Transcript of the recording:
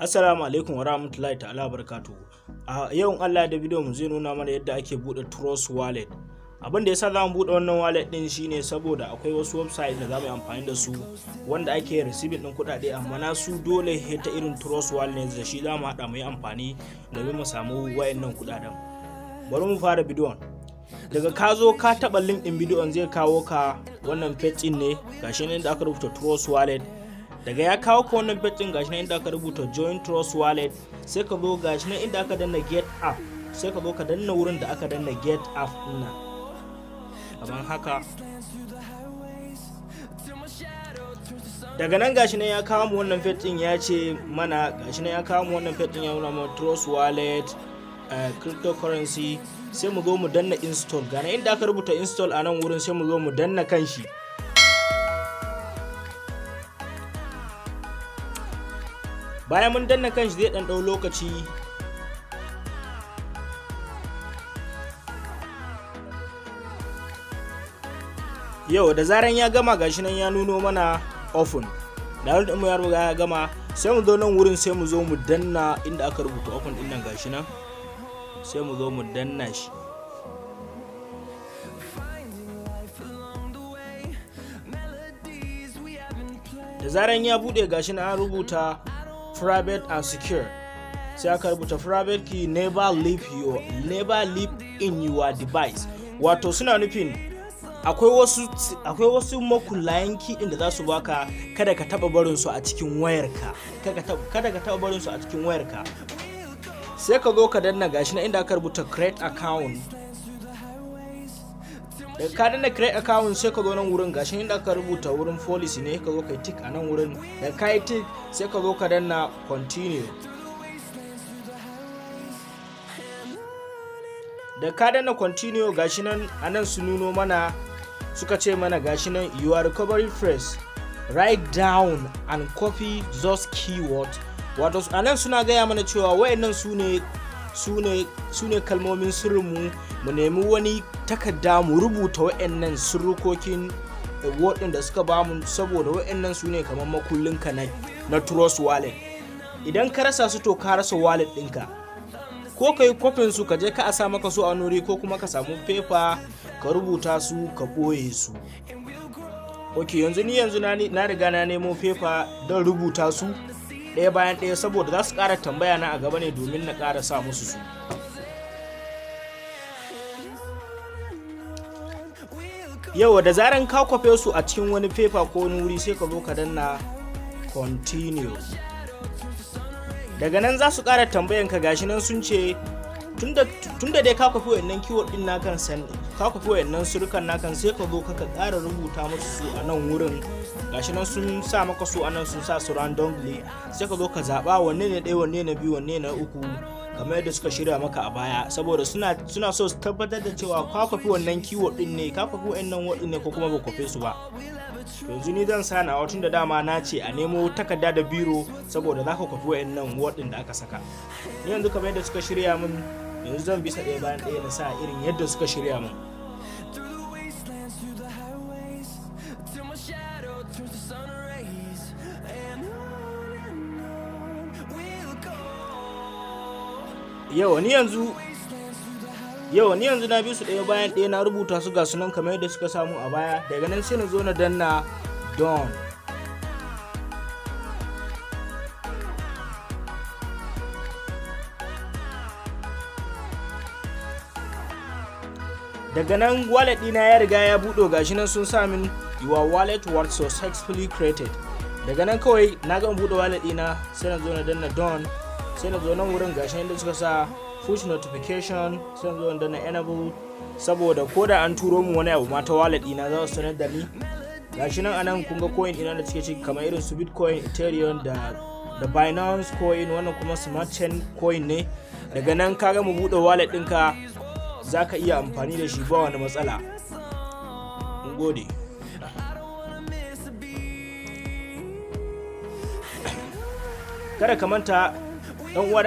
Assalamu alaikum wa rahmatullahi ta'ala barakatuhu. A yau Allah da bidiyo mu zai nuna mana yadda ake bude trust wallet. Abin da yasa zamu bude wannan wallet din shine saboda akwai wasu website da zamu yi amfani da su wanda ake receiving din kudade, amma na su dole ta irin trust wallet ne da shi zamu hada mu yi amfani domin mu samu wayannan kudaden. Bari mu fara bidiyon. Daga ka zo ka taba link din bidiyon zai kawo ka wannan page din ne, gashi ne da aka rubuta trust wallet. Daga ya kawo ka wannan page din gashi nan inda aka rubuta join trust wallet, sai ka zo gashi nan inda aka danna get app, sai ka zo ka danna wurin da aka danna get app din nan kamar haka. Daga nan gashi nan ya kawo mu wannan page din, ya ce mana gashi nan ya kawo mu wannan page din ya nuna mu trust wallet cryptocurrency, sai mu zo mu danna install. Ga nan inda aka rubuta install a nan wurin sai mu zo mu danna kanshi. Bayan mun danna kanshi zai dan dau lokaci. Yau da zaran ya gama gashi nan ya nuno mana open. Da wurin mu ya riga ya gama, sai mu zo nan wurin sai mu zo mu danna inda aka rubuta open din nan gashi nan. Sai mu zo mu danna shi. Da zaran ya bude gashi nan an rubuta private and secure, sai aka rubuta private key never leave in your device. Wato suna nufin akwai wasu makulayen key din da za su baka, kada ka taba barin su a cikin wayarka, kada ka taba barin su a cikin wayarka. Sai ka zo ka danna gashi na inda aka rubuta create account. Da ka danna create account sai ka zo nan wurin gashi inda aka rubuta wurin policy ne, ka zo kai tick a nan wurin. Da ka yi tick sai ka zo ka danna continue. Da ka danna continue gashi nan anan su nuno mana, suka ce mana gashi nan your recovery phrase, write down and copy those keywords. Wato anan suna gaya mana cewa wayannan su ne kalmomin sirrinmu, mu nemi wani takarda mu rubuta wayannan sirrukokin word din da suka bamu, saboda wayannan su ne kamar makullin ka na trust wallet. Idan ka rasa su to ka rasa wallet ɗinka. Ko ka yi kofin su ka je ka asa maka su a nuri, ko kuma ka samu paper ka rubuta su ka ɓoye su. Ok, yanzu na riga na nemo paper don rubuta su ɗaya bayan ɗaya, saboda za su ƙara tambaya na a gaba ne domin na ƙara sa musu su. Yau da zaran ka kwafe su a cikin wani paper ko wani wuri sai ka zo ka danna continue. Daga nan za su ƙara tambayan ka, gashi nan sun ce tunda dai ka kwafi wayannan keyword din nakan, ka kwafi wayannan surukan nakan, sai ka zo ka ƙara rubuta musu su a nan wurin. Gashi nan sun sa maka su a nan, sun sa su randomly, sai ka zo ka zaba wanne ne ɗaya, wanne na biyu, wanne na uku, kamar yadda suka shirya maka a baya, saboda suna so su tabbatar da cewa ka kwafi wannan keyword din ne, ka kwafi wayannan word din ne, ko kuma ba kwafe su ba. Yanzu ni zan sa nawa, tunda dama na ce a nemo takarda da biro, saboda za ka kwafi wayannan word din da aka saka. Ni yanzu kamar yadda suka shirya min, yanzu zan bisa ɗaya bayan ɗaya na sa irin yadda suka shirya min. Yau ni yanzu na bi su ɗaya bayan ɗaya, na rubuta su ga sunan kamar yadda suka samu a baya. Daga nan sai na zo na danna done. Daga nan wallet ɗina ya riga ya buɗo, gashi nan sun sa min your wallet was successfully created. Daga nan kawai na gama buɗe wallet ɗina, sai na zo na danna done. Sai na zo nan wurin gashi inda suka sa push notification, sai na zo na danna enable, saboda ko da an turo mu wani abu ma ta wallet ɗina za su sanar da ni. Gashi nan anan kun ga coin ɗina da suke ciki, kamar irin su Bitcoin, Ethereum da Binance coin, wannan kuma smart chain coin ne. Daga nan ka gama buɗe wallet ɗinka, za ka iya amfani da shi ba wani matsala. Mun gode. Kada ka manta dan uwa